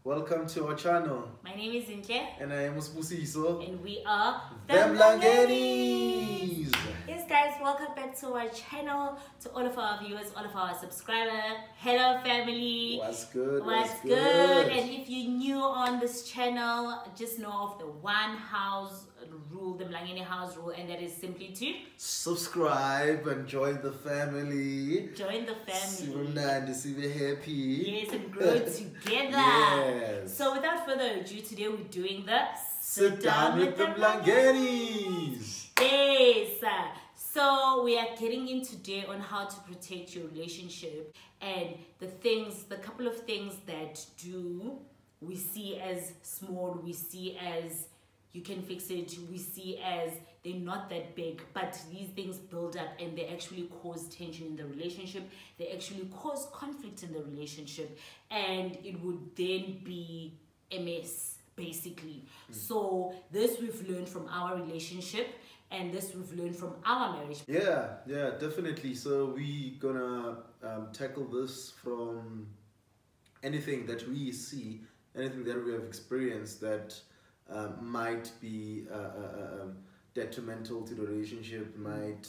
Welcome to our channel. My name is Zinhle. And I am Sibusiso. And we are the Mlangenis. Yes guys, welcome back to our channel, to all of our viewers, all of our subscribers. Hello family. What's good? What's good? And if you're new on this channel, just know of the one house rule, the Mlangeni house rule, and that is simply to subscribe and join the family. Join the family. Sibe happy. Yes, and grow together. Yes. So without further ado, today we're doing the Sit down with the Mlangenis. Yes. So we are getting in today on how to protect your relationship and the couple of things that we see as small, we see as you can fix it, we see as they're not that big, but these things build up and they actually cause tension in the relationship, they actually cause conflict in the relationship, and it would then be a mess basically. So this we've learned from our relationship, and this we've learned from our marriage. Yeah, definitely. So we gonna tackle this from anything that we see, anything that we have experienced that might be detrimental to the relationship, might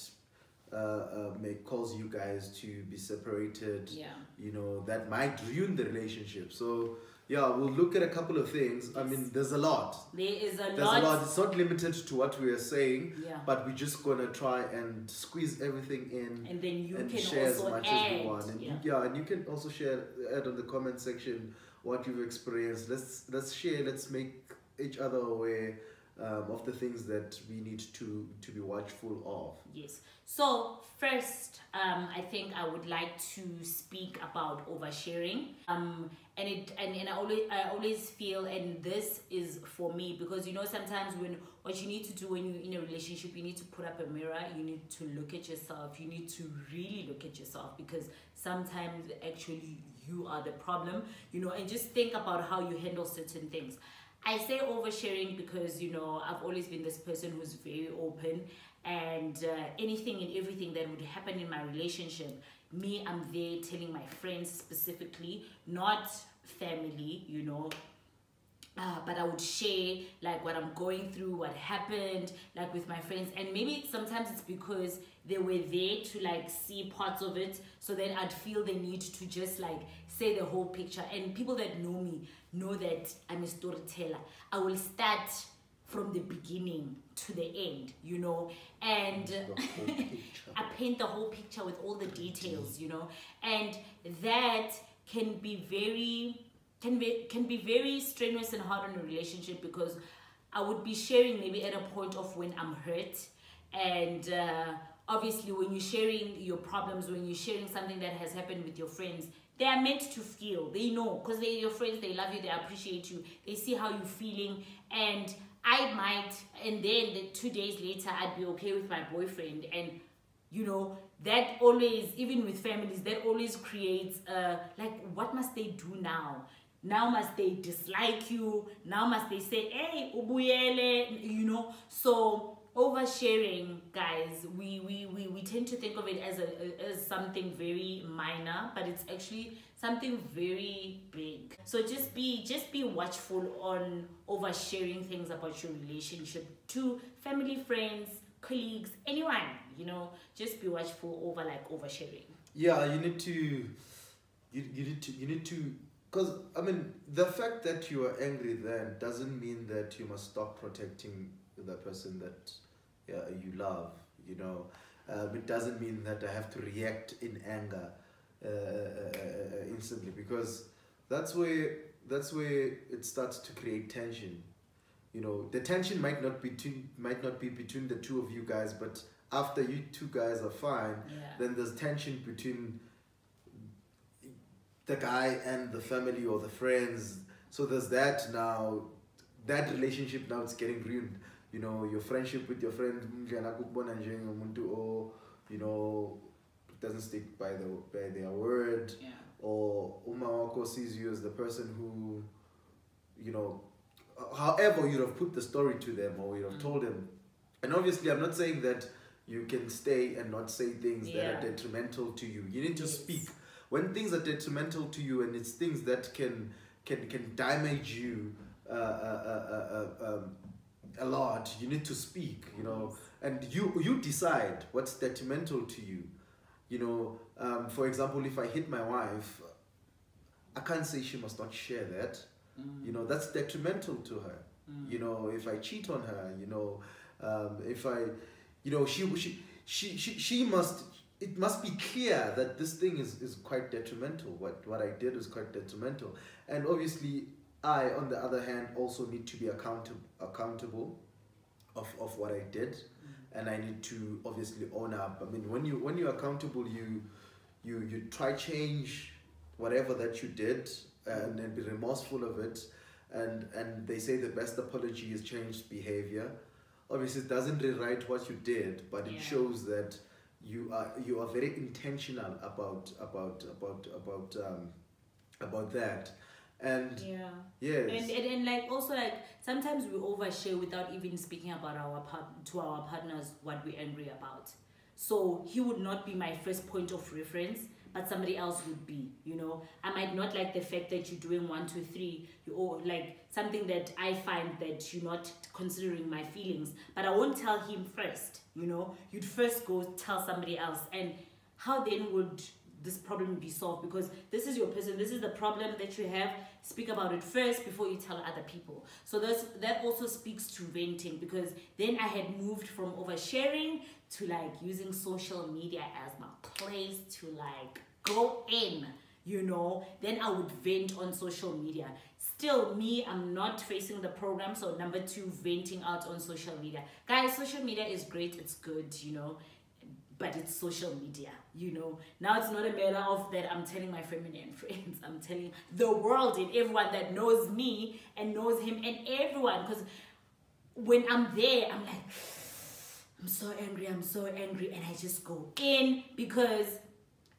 cause you guys to be separated. Yeah. You know, that might ruin the relationship. So yeah, we'll look at a couple of things. Yes. I mean, there's a lot. There's a lot. It's not limited to what we are saying, but we're just gonna try and squeeze everything in, and then you can share also as much add. as we want. And and you can also add on the comment section what you've experienced. Let's share. Let's make each other aware of the things that we need to be watchful of. Yes. So first, I think I would like to speak about oversharing. And I always feel, and this is for me, because you know sometimes what you need to do when you're in a relationship, you need to put up a mirror, you need to look at yourself, you need to really look at yourself, because sometimes actually you are the problem, you know, and just think about how you handle certain things. I say oversharing because, you know, I've always been this person who's very open, and anything and everything that would happen in my relationship, I'm there telling my friends specifically, not family, you know, but I would share like what I'm going through, what happened, like with my friends. And maybe sometimes it's because they were there to like see parts of it, so then I'd feel the need to just like say the whole picture. And people that know me know that I'm a storyteller. I will start from the beginning to the end, you know, and I paint the whole picture with all the details, you know, and that can be very strenuous and hard in a relationship, because I would be sharing maybe at a point of when I'm hurt, and obviously when you're sharing your problems, when you're sharing something that has happened with your friends, they are meant to feel, they know, because they're your friends, they love you, they appreciate you, they see how you're feeling. And I might, and then 2 days later I'd be okay with my boyfriend, and you know, that always, even with families, that always creates like, what must they do now? Now must they dislike you? Now must they say, hey, ubuyele, you know? So oversharing, guys, we tend to think of it as something very minor, but it's actually something very big. So just be watchful on oversharing things about your relationship to family, friends, colleagues, anyone, you know. Just be watchful over like oversharing. Yeah, you need to because I mean, the fact that you are angry then doesn't mean that you must stop protecting the person that you love, you know. It doesn't mean that I have to react in anger instantly, because that's where it starts to create tension. You know, the tension might not be between the two of you guys, but after you two guys are fine, then there's tension between the guy and the family or the friends. So there's that now. That relationship now, it's getting ruined. You know, your friendship with your friend, or you know, doesn't stick by their word, or Umawako sees you as the person who, you know, however you'd have put the story to them, or you'd have told them. And obviously, I'm not saying that you can stay and not say things that are detrimental to you. You need to speak. When things are detrimental to you and it's things that can can damage you a lot, you need to speak, you know, and you decide what's detrimental to you. You know, for example, if I hit my wife, I can't say she must not share that. You know, that's detrimental to her. You know, if I cheat on her, you know, if I, you know, she must, it must be clear that this thing is quite detrimental. What I did is quite detrimental. And obviously, I, on the other hand, also need to be accountable of what I did. And I need to obviously own up. I mean, when you're accountable, you try change whatever that you did, and then be remorseful of it. And they say the best apology is changed behavior. Obviously, it doesn't rewrite what you did, but it shows that you are very intentional about that. And yes, and like also like sometimes we overshare without even speaking about to our partners what we're angry about. So he would not be my first point of reference, but somebody else would be, you know. I might not like the fact that you're doing 1, 2, 3, or like something that I find that you're not considering my feelings, but I won't tell him first, you know. You'd first go tell somebody else, and how then would this problem be solved? Because this is your person, this is the problem that you have. Speak about it first before you tell other people. So that also speaks to venting, because then I had moved from oversharing to like using social media as my place to like go in, you know. Then I would vent on social media. Still me, I'm not facing the program, so number 2, venting out on social media. Guys, social media is great, it's good, you know, but it's social media, you know. Now it's not a matter of that I'm telling my feminine friends, I'm telling the world and everyone that knows me and knows him and everyone. Because when I'm there, I'm like, I'm so angry, and I just go in, because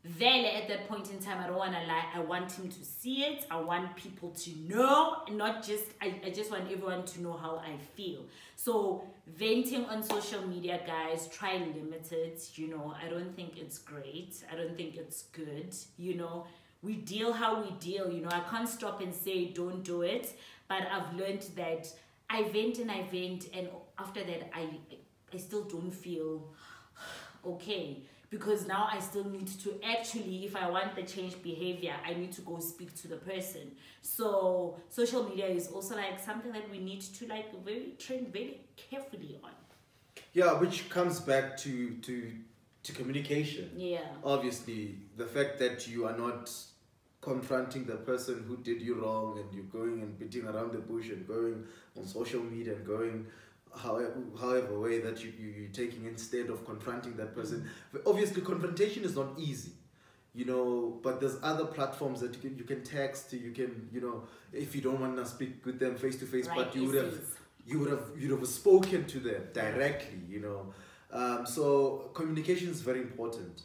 then at that point in time, I don't want to lie, I want him to see it, I want people to know, and not just, I just want everyone to know how I feel. So venting on social media, guys, try limit it, you know. I don't think it's great, I don't think it's good, you know. We deal how we deal, you know. I can't stop and say don't do it, but I've learned that I vent, and after that I still don't feel okay, because now I still need to actually, if I want the change behavior, I need to go speak to the person. So social media is also like something that we need to like train very carefully on. Yeah, which comes back to communication. Yeah. Obviously, the fact that you are not confronting the person who did you wrong, and you're going and beating around the bush and going on social media and going however way that you're taking, instead of confronting that person. Obviously, confrontation is not easy, you know, but there's other platforms that you can text, you can, you know, if you don't want to speak with them face to face, but you would have spoken to them directly, you know. So communication is very important.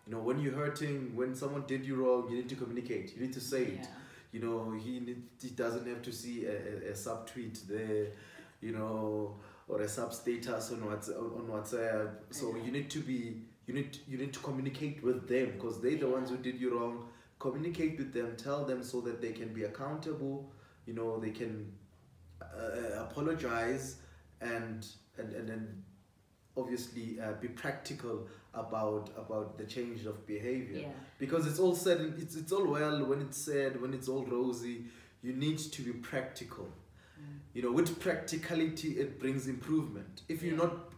You know, when you're hurting, when someone did you wrong, you need to communicate, you need to say it. You know, he doesn't have to see a subtweet there, you know, or a sub status on WhatsApp. So you need to communicate with them, because they're the ones who did you wrong. Communicate with them, tell them, so that they can be accountable, you know, they can apologize, and then obviously be practical about the change of behavior. Because it's all said, it's all well when it's said, when it's all rosy. You need to be practical. You know, with practicality, it brings improvement. If you're not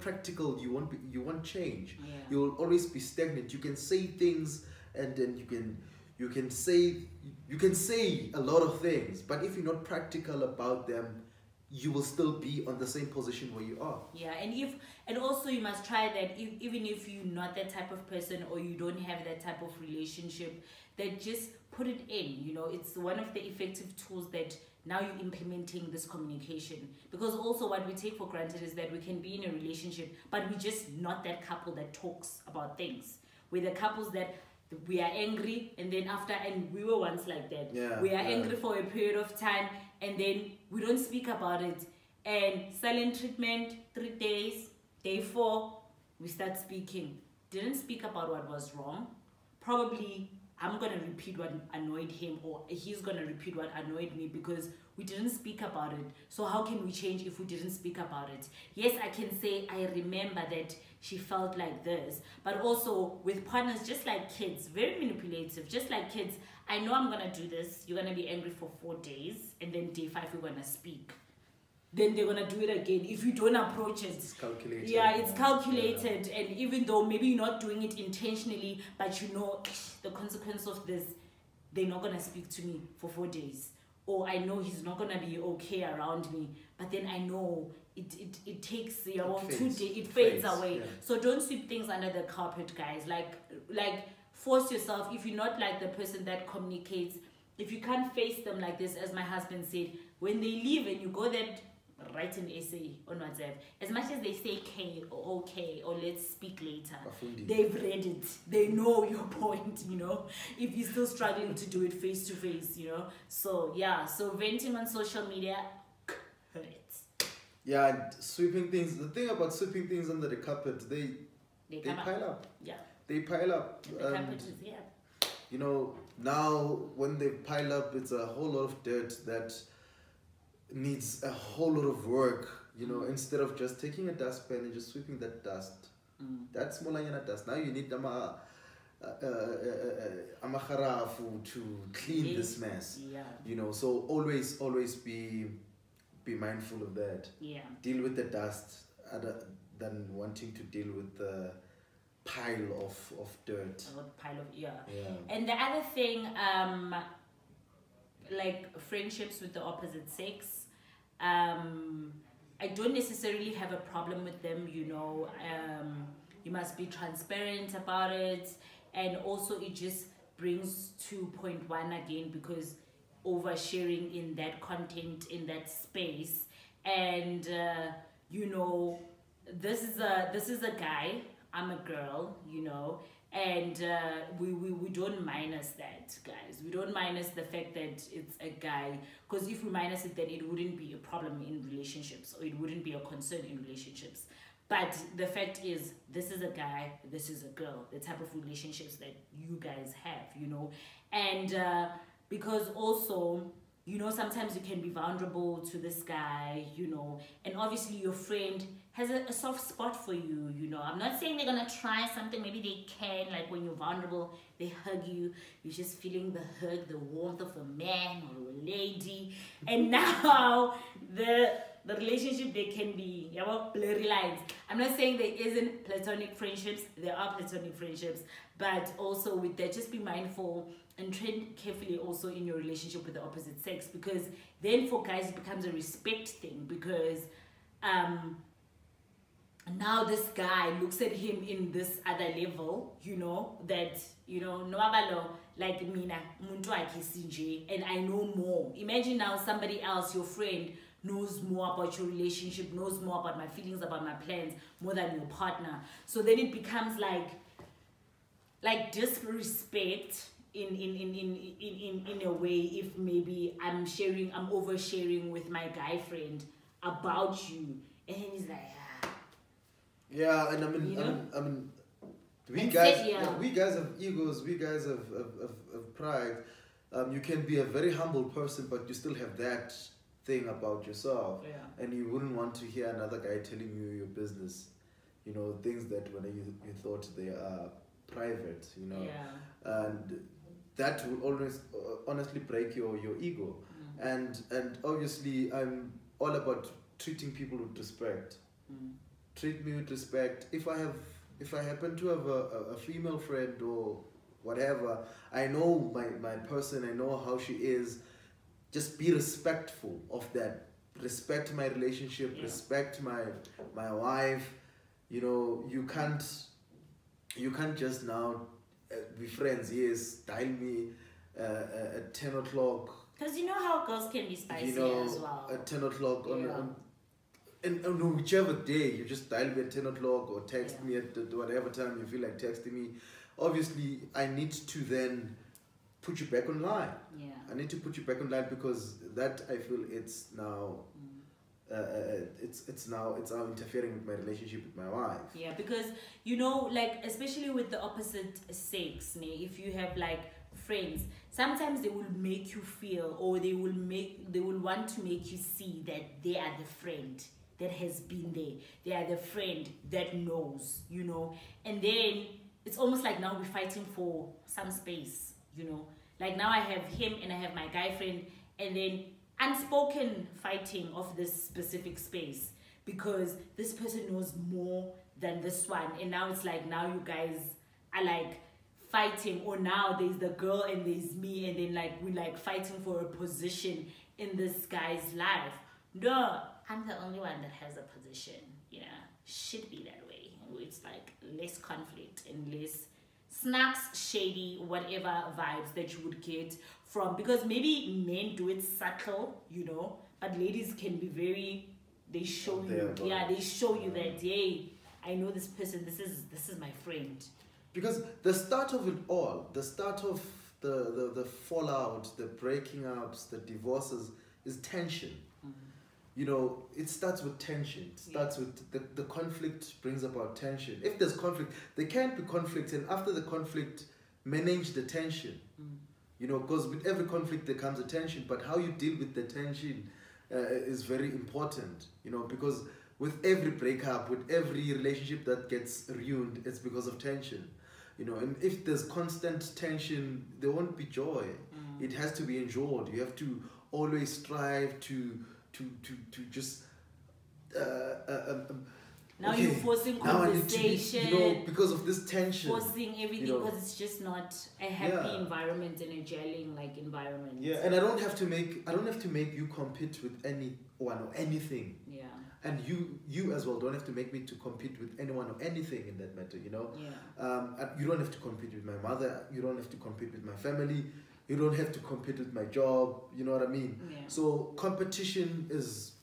practical, you won't change. You will always be stagnant. You can say things, and then you can say a lot of things, but if you're not practical about them, you will still be on the same position where you are. And also you must try that, even if you're not that type of person, or you don't have that type of relationship, that just put it in, you know. It's one of the effective tools that now you're implementing this communication. Because also what we take for granted is that we can be in a relationship, but we're just not that couple that talks about things. We're the couples that we are angry, and then after, and we were once like that. We are angry for a period of time, and then we don't speak about it. And silent treatment, 3 days, day 4, we start speaking. Didn't speak about what was wrong. Probably I'm gonna repeat what annoyed him, or he's gonna repeat what annoyed me, because we didn't speak about it. So how can we change if we didn't speak about it? Yes, I can say I remember that she felt like this, but also with partners, just like kids, very manipulative, just like kids. I know I'm gonna do this, you're gonna be angry for 4 days, and then day 5 we're gonna speak. Then they're gonna do it again if you don't approach it. It's calculated. Yeah, it's calculated, and even though maybe you're not doing it intentionally, but you know the consequence of this, they're not gonna speak to me for 4 days, or I know he's not gonna be okay around me. But then I know it takes 2 days, it fades away. Yeah. So don't sweep things under the carpet, guys. Like force yourself. If you're not like the person that communicates, if you can't face them like this, as my husband said, when they leave and you go there, write an essay on WhatsApp. As much as they say "K" or "Okay" or "Let's speak later," they've read it. They know your point, you know. If you're still struggling to do it face to face, you know. So yeah, so venting on social media hurts. Yeah, and sweeping things. The thing about sweeping things under the carpet, they pile up. Yeah. They pile up. The carpet is, yeah. You know, now when they pile up, it's a whole lot of dirt that needs a whole lot of work, you know, instead of just taking a dustpan and just sweeping that dust. That's Mlangeni dust. Now you need amakharafu to clean this mess. Yeah. You know, so always be mindful of that. Yeah. Deal with the dust other than wanting to deal with the pile of dirt. Yeah. And the other thing, like friendships with the opposite sex, I don't necessarily have a problem with them, you know. You must be transparent about it, and also it just brings to point one again, because oversharing in that content, in that space, and you know, this is a guy, I'm a girl, you know, and we don't minus that, guys. We don't minus the fact that it's a guy, because if we minus it, then it wouldn't be a problem in relationships, or it wouldn't be a concern in relationships. But the fact is, this is a guy, this is a girl, the type of relationships that you guys have, you know. And because also, you know, sometimes you can be vulnerable to this guy, you know, and obviously your friend has a soft spot for you, you know. I'm not saying they're gonna try something, maybe they can, like when you're vulnerable, they hug you, you're just feeling the hug, the warmth of a man or a lady, and now the relationship, they can be, you know, blurry lines. I'm not saying there isn't platonic friendships, there are platonic friendships, but also with that, just be mindful and tread carefully also in your relationship with the opposite sex, because then for guys it becomes a respect thing, because now this guy looks at him in this other level, you know, that, you know, no, like mina muntu wakhe sinje, and I know more. Imagine now somebody else, your friend, knows more about your relationship, knows more about my feelings, about my plans, more than your partner. So then it becomes like disrespect in a way, if maybe I'm oversharing with my guy friend about you, and he's like, yeah, and I mean, you know? I mean, we guys have egos, we guys have pride. You can be a very humble person, but you still have that thing about yourself, and you wouldn't want to hear another guy telling you your business, you know, things that when you thought they are private, you know, and that will always honestly break your ego. And obviously I'm all about treating people with respect. Treat me with respect. If I happen to have a female friend or whatever, I know my person, I know how she is. Just be respectful of that. Respect my relationship, respect my wife. You know, you can't just now be friends. Yes, dial me at 10 o'clock. Because you know how girls can be spicy, you know, as well. At 10 o'clock on whichever day, you just dial me at 10 o'clock or text me at whatever time you feel like texting me. Obviously, I need to then put you back online. I need to put you back online, because that, I feel, it's now it's now interfering with my relationship with my wife. Yeah, because, you know, like especially with the opposite sex, if you have like friends, sometimes they will make you feel, or they will want to make you see that they are the friend that has been there. They are the friend that knows, you know. And then it's almost like now we're fighting for some space, you know. Like now I have him and I have my guy friend, and then unspoken fighting of this specific space because this person knows more than this one. And now it's like, now you guys are like fighting, or now there's the girl and there's me, and then like we're like fighting for a position in this guy's life. No, I'm the only one that has a position. Yeah, should be that way. It's like less conflict and less snacks, shady, whatever vibes that you would get from, because maybe men do it subtle, you know, but ladies can be very, they show you, yeah, they show you that, hey, I know this person, this is my friend. Because the start of it all, the start of the fallout, the breaking ups, the divorces is tension. You know, it starts with tension. It starts with the conflict brings about tension. If there's conflict, there can't be conflict, and after the conflict, manage the tension. You know, because with every conflict there comes a tension, but how you deal with the tension is very important. You know, because with every breakup, with every relationship that gets ruined, it's because of tension. You know, and if there's constant tension, there won't be joy. It has to be enjoyed. You have to always strive to just now you're forcing conversation, you know, because of this tension, forcing everything, you know, because it's just not a happy environment and a gelling like environment. Yeah, and I don't have to make you compete with anyone or anything. Yeah. And you as well don't have to make me to compete with anyone or anything in that matter, you know. Yeah. You don't have to compete with my mother. You don't have to compete with my family. You don't have to compete with my job. You know what I mean? Yeah. So competition is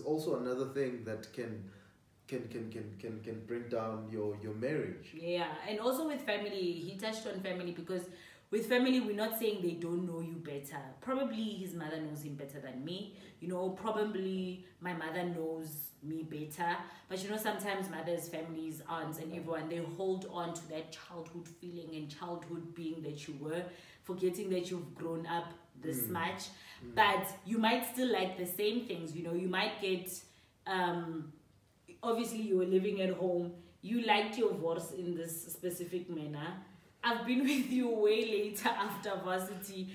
also another thing that can bring down your marriage. Yeah, and also with family, he touched on family, because with family, we're not saying they don't know you better. Probably his mother knows him better than me. You know, probably my mother knows me better. But you know, sometimes mothers, families, aunts, and everyone, they hold on to that childhood feeling and childhood being that you were, forgetting that you've grown up this much. But you might still like the same things. You know, you might get, obviously you were living at home. You liked your voice in this specific manner. I've been with you way later after varsity.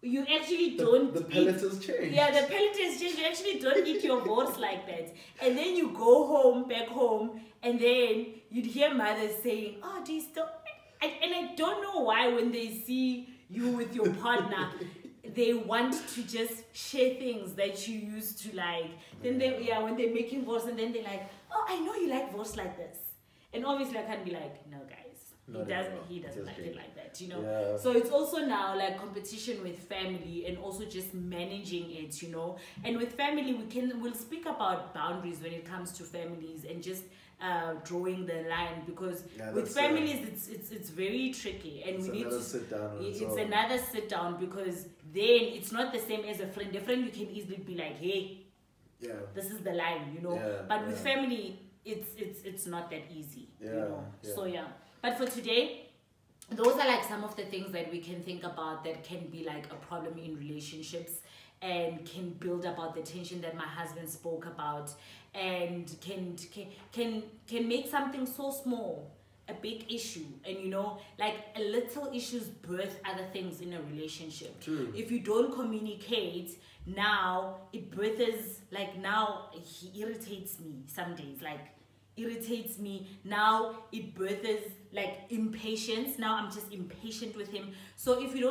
You actually don't the palate has changed. Yeah, the palate has changed. You actually don't eat your voice like that. And then you go home, back home, and then you'd hear mothers saying, oh, do you still... And I don't know why when they see you with your partner, they want to just share things that you used to like. Then when they're making voice, and then they're like, oh, I know you like voice like this. And obviously I can't be like, no guys. He doesn't like it like that, you know. Yeah. So it's also now like competition with family, and also just managing it, you know. And with family, we'll speak about boundaries when it comes to families, and just drawing the line, because with families it's very tricky, and we need to sit down. It's another sit down, because then it's not the same as a friend. A friend, you can easily be like, hey, this is the line, you know. But with family, it's not that easy, you know. So but for today, those are like some of the things that we can think about that can be like a problem in relationships, and can build about the tension that my husband spoke about, and can make something so small a big issue. And you know, like a little issues birth other things in a relationship. True. If you don't communicate, now it births, like now he irritates me some days, like irritates me. Now it births like impatience. Now I'm just impatient with him. So if you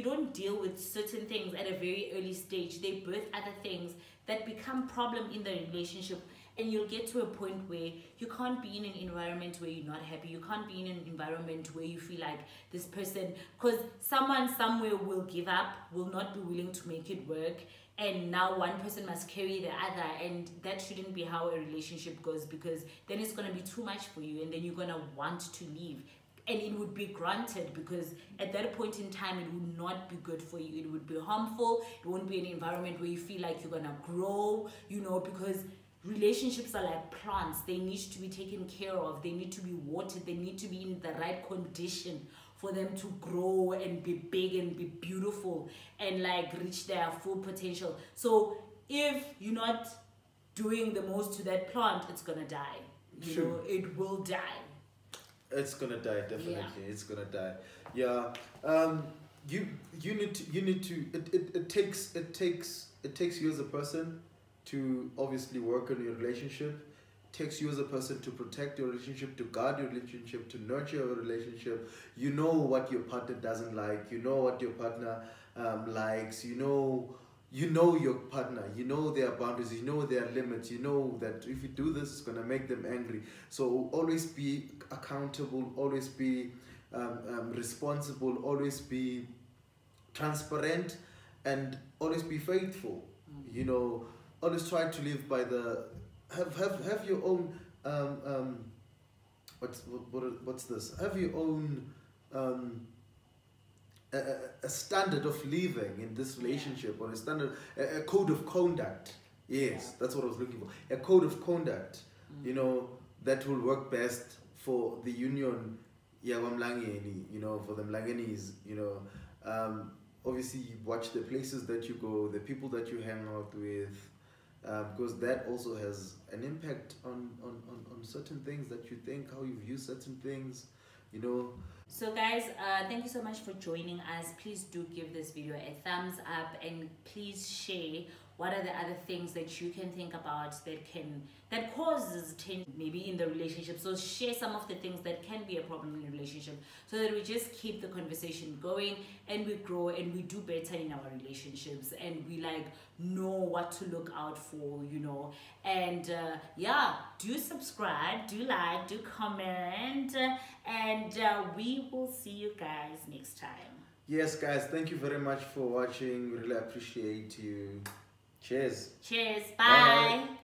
don't deal with certain things at a very early stage, they birth other things that become problem in the relationship. And you'll get to a point where you can't be in an environment where you're not happy. You can't be in an environment where you feel like this person, because someone somewhere will give up, will not be willing to make it work. And now one person must carry the other, and that shouldn't be how a relationship goes, because then it's going to be too much for you, and then you're going to want to leave. And it would be granted, because at that point in time, it would not be good for you. It would be harmful. It won't be an environment where you feel like you're going to grow, you know, because relationships are like plants. They need to be taken care of. They need to be watered. They need to be in the right condition for them to grow and be big and be beautiful and like reach their full potential. So if you're not doing the most to that plant, it's gonna die. You know, it will die. It's gonna die, definitely. Yeah. It's gonna die. Yeah. You need to. It takes you as a person to obviously work on your relationship. It takes you as a person to protect your relationship, to guard your relationship, to nurture your relationship. You know what your partner doesn't like. You know what your partner likes. You know your partner, you know their boundaries, you know their limits, you know that if you do this, it's going to make them angry. So always be accountable, always be responsible, always be transparent, and always be faithful. You know, always try to live by the have your own what's this, have your own a standard of living in this relationship, or a standard, a code of conduct. Yes, that's what I was looking for. A code of conduct, you know, that will work best for the union, Mlangeni, you know, for the Mlangenis, you know. Obviously, you watch the places that you go, the people that you hang out with, because that also has an impact on certain things that you think, how you view certain things, you know. So guys, thank you so much for joining us. Please do give this video a thumbs up, and please share what are the other things that you can think about that causes tension maybe in the relationship. So share some of the things that can be a problem in the relationship, so that we just keep the conversation going and we grow and we do better in our relationships, and we like know what to look out for, you know. And yeah, do subscribe, do like, do comment, and we will see you guys next time. Yes guys, thank you very much for watching. We really appreciate you. Cheers. Bye. Bye.